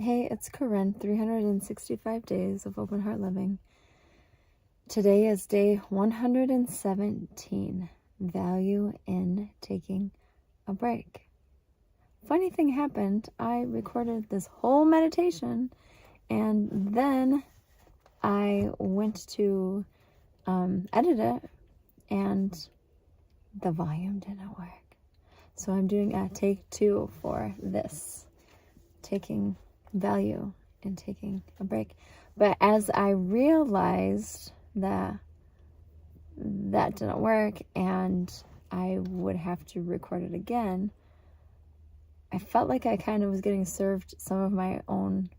Hey, it's Korinn, 365 Days of Open Heart Living. Today is day 117, Value in Taking a Break. Funny thing happened, I recorded this whole meditation and then I went to edit it and the volume didn't work. So I'm doing a take 2 for this, taking value in taking a break. But as I realized that didn't work and I would have to record it again, I felt like I kind of was getting served some of my own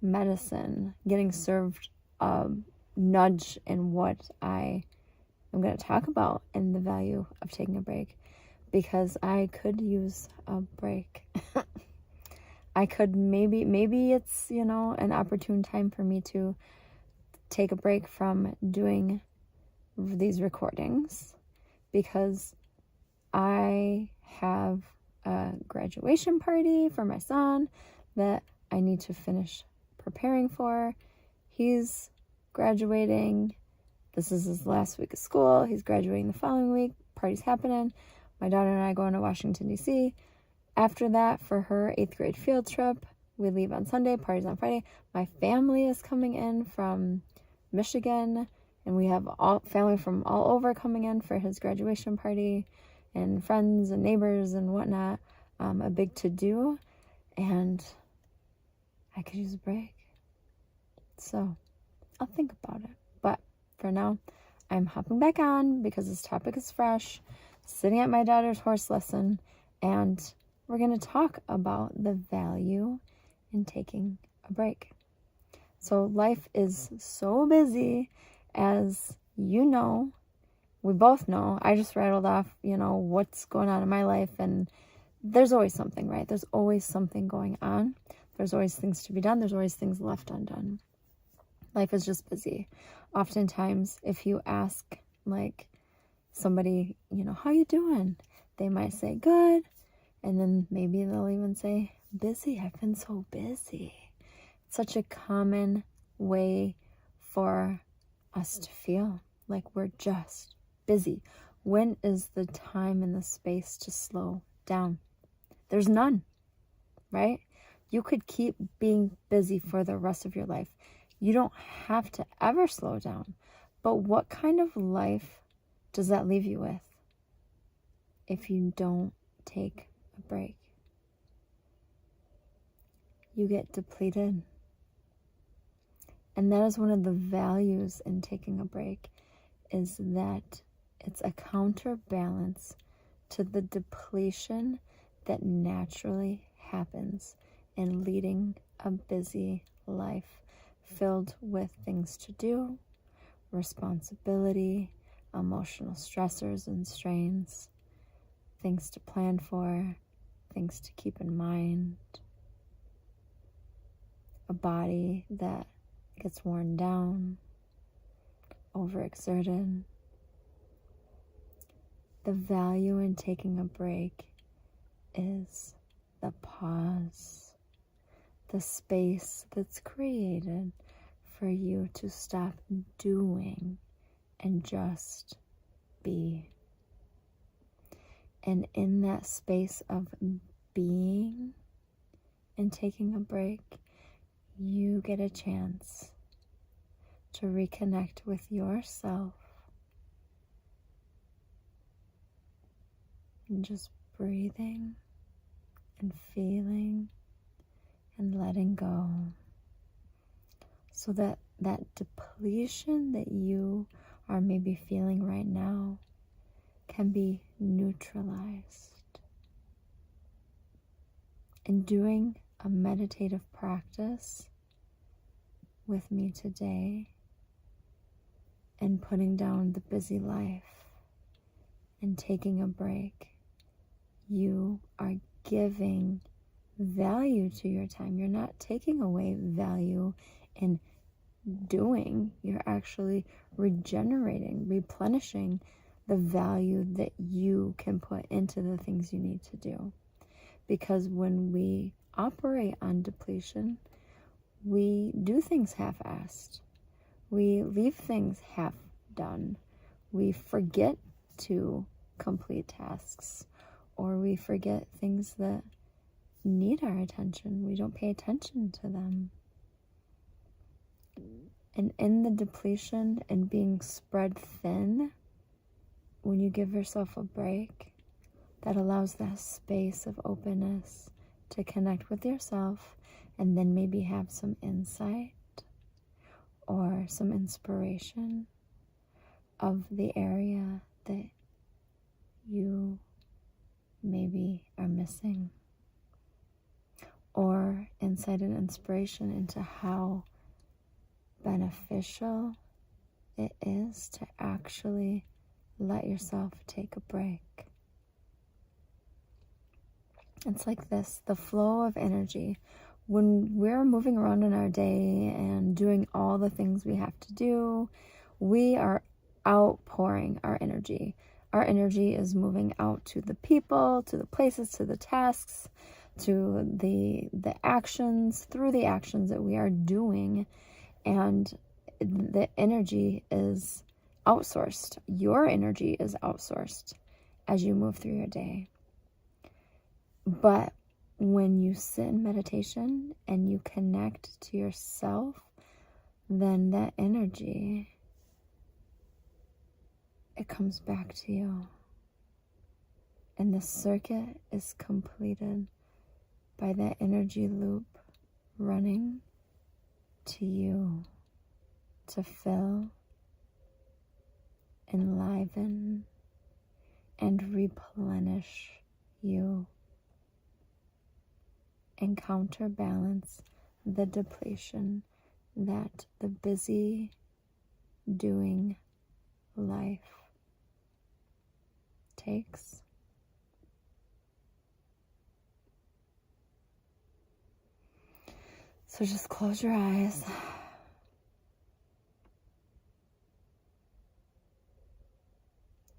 medicine, getting served a nudge in what I am going to talk about in the value of taking a break, because I could use a break. I could maybe it's, an opportune time for me to take a break from doing these recordings, because I have a graduation party for my son that I need to finish preparing for. He's graduating. This is his last week of school. He's graduating the following week. Party's happening. My daughter and I going to Washington, D.C. After that, for her 8th grade field trip, we leave on Sunday, parties on Friday. My family is coming in from Michigan, and we have all family from all over coming in for his graduation party, and friends and neighbors and whatnot. A big to-do, and I could use a break. So I'll think about it. But for now, I'm hopping back on because this topic is fresh, sitting at my daughter's horse lesson, and we're going to talk about the value in taking a break. So life is so busy, as you know, we both know. I just rattled off, what's going on in my life, and there's always something, right? There's always something going on. There's always things to be done. There's always things left undone. Life is just busy. Oftentimes, if you ask, somebody, how you doing? They might say, good. And then maybe they'll even say, busy. I've been so busy. It's such a common way for us to feel like we're just busy. When is the time and the space to slow down? There's none, right? You could keep being busy for the rest of your life. You don't have to ever slow down. But what kind of life does that leave you with if you don't take a break? You get depleted. And that is one of the values in taking a break, is that it's a counterbalance to the depletion that naturally happens in leading a busy life filled with things to do, responsibility, emotional stressors and strains, things to plan for, things to keep in mind, a body that gets worn down, overexerted. The value in taking a break is the pause, the space that's created for you to stop doing and just be. And in that space of being and taking a break, you get a chance to reconnect with yourself and just breathing and feeling and letting go, so that depletion that you are maybe feeling right now can be neutralized. In doing a meditative practice with me today and putting down the busy life and taking a break, you are giving value to your time. You're not taking away value in doing. You're actually regenerating, replenishing the value that you can put into the things you need to do. Because when we operate on depletion, we do things half-assed. We leave things half done. We forget to complete tasks, or we forget things that need our attention. We don't pay attention to them. And in the depletion and being spread thin, when you give yourself a break, that allows that space of openness to connect with yourself, and then maybe have some insight or some inspiration of the area that you maybe are missing, or insight and inspiration into how beneficial it is to actually let yourself take a break. It's like this, the flow of energy. When we're moving around in our day and doing all the things we have to do, we are outpouring our energy. Our energy is moving out to the people, to the places, to the tasks, to the actions, through the actions that we are doing. And the energy is outsourced. Your energy is outsourced as you move through your day. But when you sit in meditation and you connect to yourself, then that energy, it comes back to you. And the circuit is completed by that energy loop running to you to fill, enliven, and replenish you, and counterbalance the depletion that the busy doing life takes. So just close your eyes.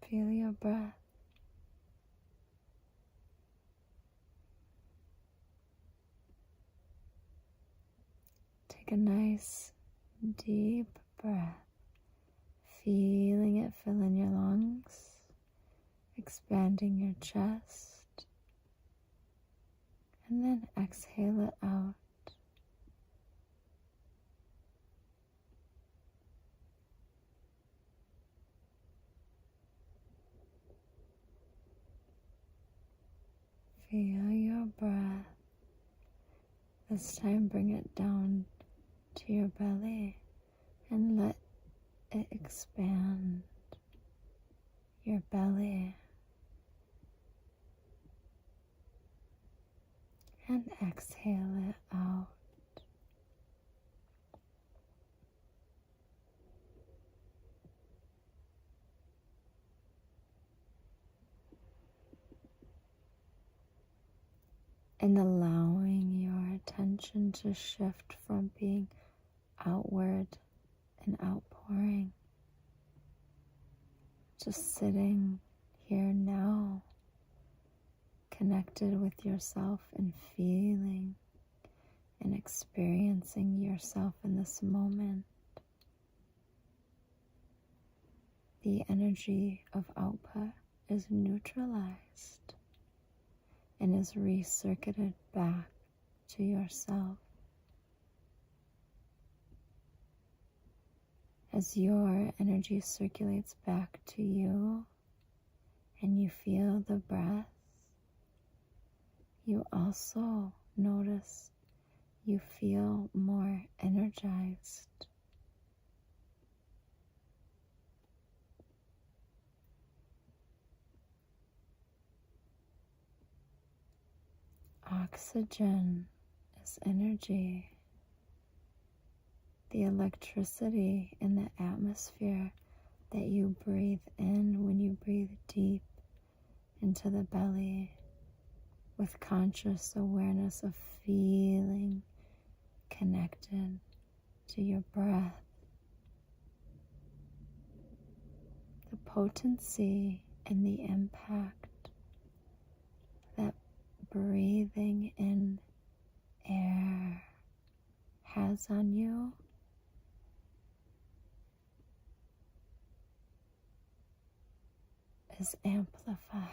Feel your breath. Take a nice deep breath, feeling it fill in your lungs, expanding your chest, and then exhale it out. Feel your breath. This time bring it down to your belly and let it expand your belly. And exhale it out. And allowing your attention to shift from being outward and outpouring, just sitting here now, connected with yourself and feeling and experiencing yourself in this moment. The energy of output is neutralized and is recircuited back to yourself. As your energy circulates back to you and you feel the breath, you also notice you feel more energized. Oxygen is energy. The electricity in the atmosphere that you breathe in when you breathe deep into the belly with conscious awareness of feeling connected to your breath. The potency and the impact that breathing in air has on you is amplified.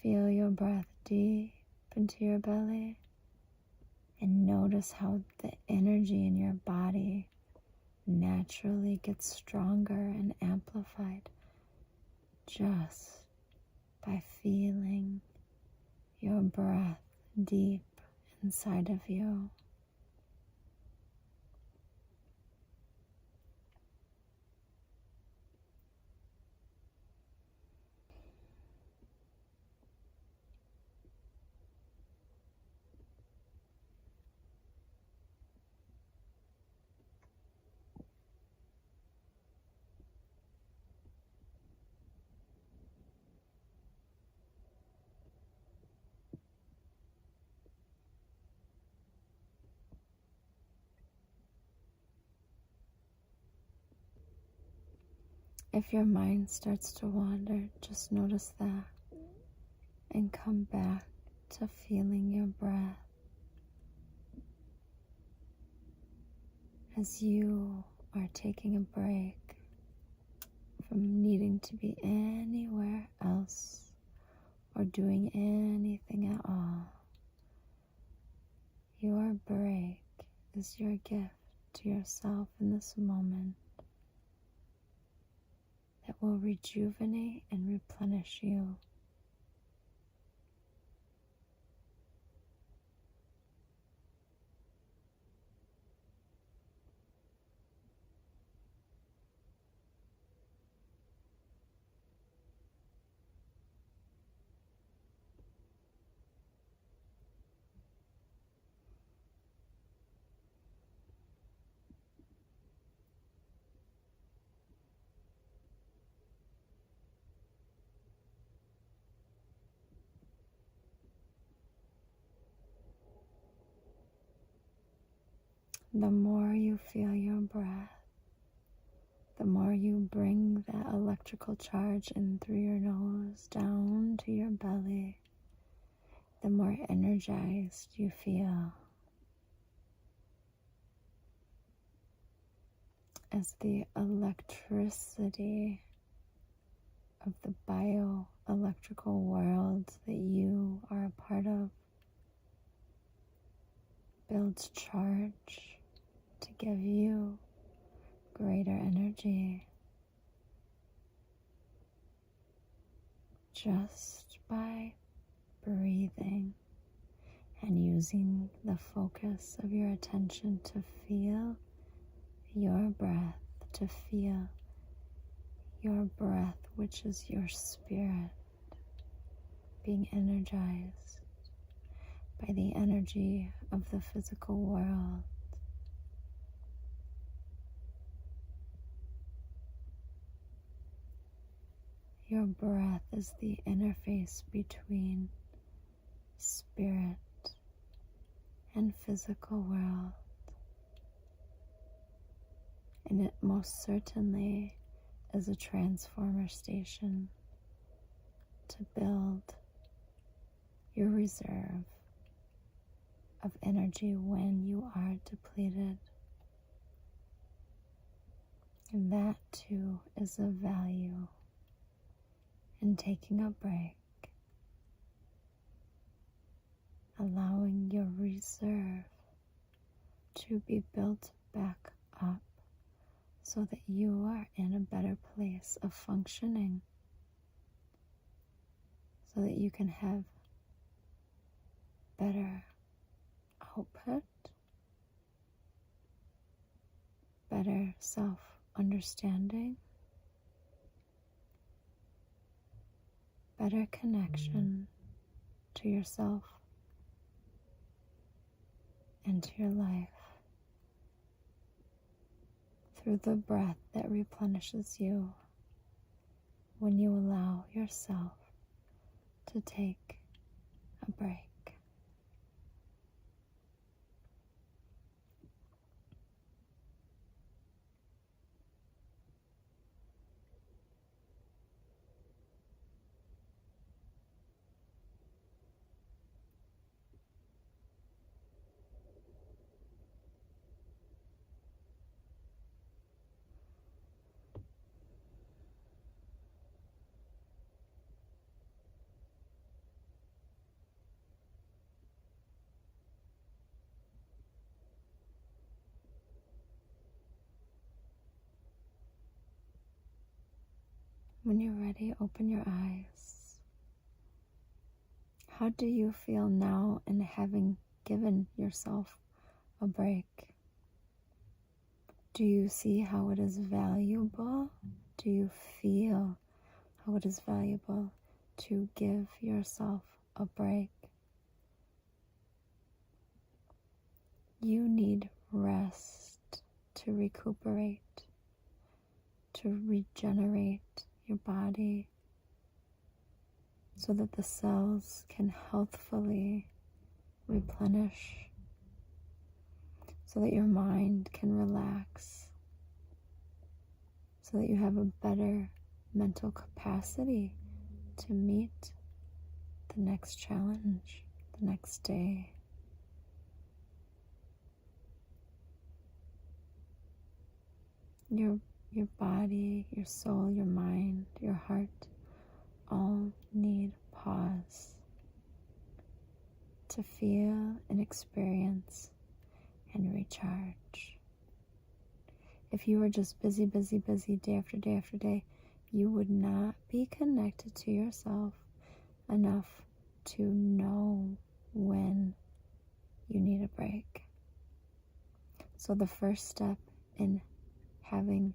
Feel your breath deep into your belly and notice how the energy in your body naturally gets stronger and amplified just by feeling your breath deep inside of you. If your mind starts to wander, just notice that and come back to feeling your breath as you are taking a break from needing to be anywhere else or doing anything at all. Your break is your gift to yourself in this moment that will rejuvenate and replenish you. The more you feel your breath, the more you bring that electrical charge in through your nose down to your belly, the more energized you feel as the electricity of the bioelectrical world that you are a part of builds charge to give you greater energy just by breathing and using the focus of your attention to feel your breath, to feel your breath, which is your spirit, being energized by the energy of the physical world. Your breath is the interface between spirit and physical world. And it most certainly is a transformer station to build your reserve of energy when you are depleted. And that too is of value in taking a break, allowing your reserve to be built back up so that you are in a better place of functioning, so that you can have better output, better self-understanding, better connection to yourself and to your life through the breath that replenishes you when you allow yourself to take a break. When you're ready, open your eyes. How do you feel now in having given yourself a break? Do you see how it is valuable? Do you feel how it is valuable to give yourself a break? You need rest to recuperate, to regenerate your body so that the cells can healthfully replenish, so that your mind can relax, so that you have a better mental capacity to meet the next challenge, the next day. Your body, your soul, your mind, your heart all need pause to feel and experience and recharge. If you were just busy, busy, busy day after day after day, you would not be connected to yourself enough to know when you need a break. So the first step in having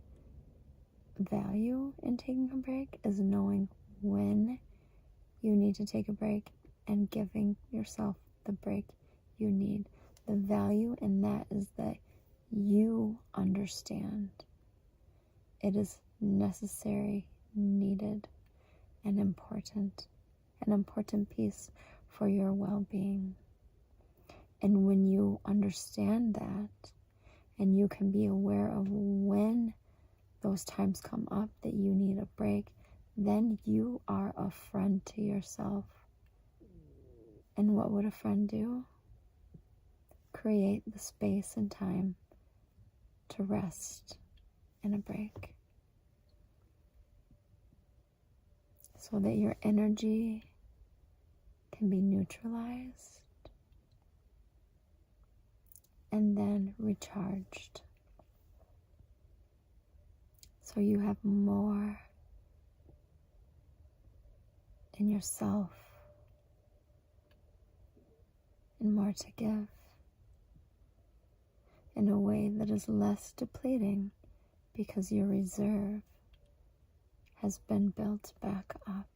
value in taking a break is knowing when you need to take a break and giving yourself the break you need. The value in that is that you understand it is necessary, needed, and important, an important piece for your well-being. And when you understand that, and you can be aware of when those times come up that you need a break, then you are a friend to yourself. And what would a friend do? Create the space and time to rest and a break, so that your energy can be neutralized and then recharged. So you have more in yourself and more to give in a way that is less depleting, because your reserve has been built back up.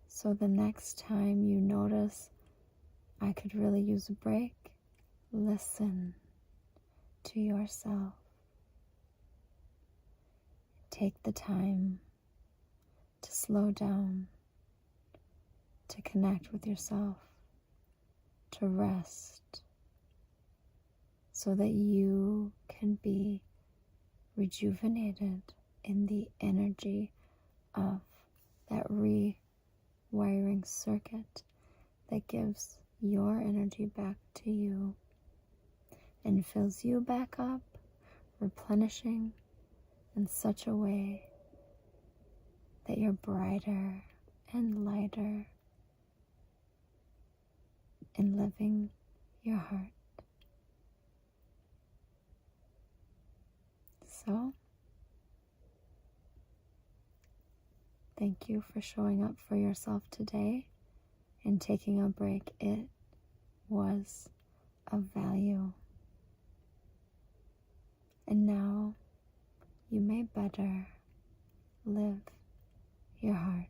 So the next time you notice, I could really use a break, listen to yourself. Take the time to slow down, to connect with yourself, to rest, so that you can be rejuvenated in the energy of that rewiring circuit that gives your energy back to you and fills you back up, replenishing in such a way that you're brighter and lighter in living your heart. So, thank you for showing up for yourself today and taking a break. It was of value. And now you may better live your heart.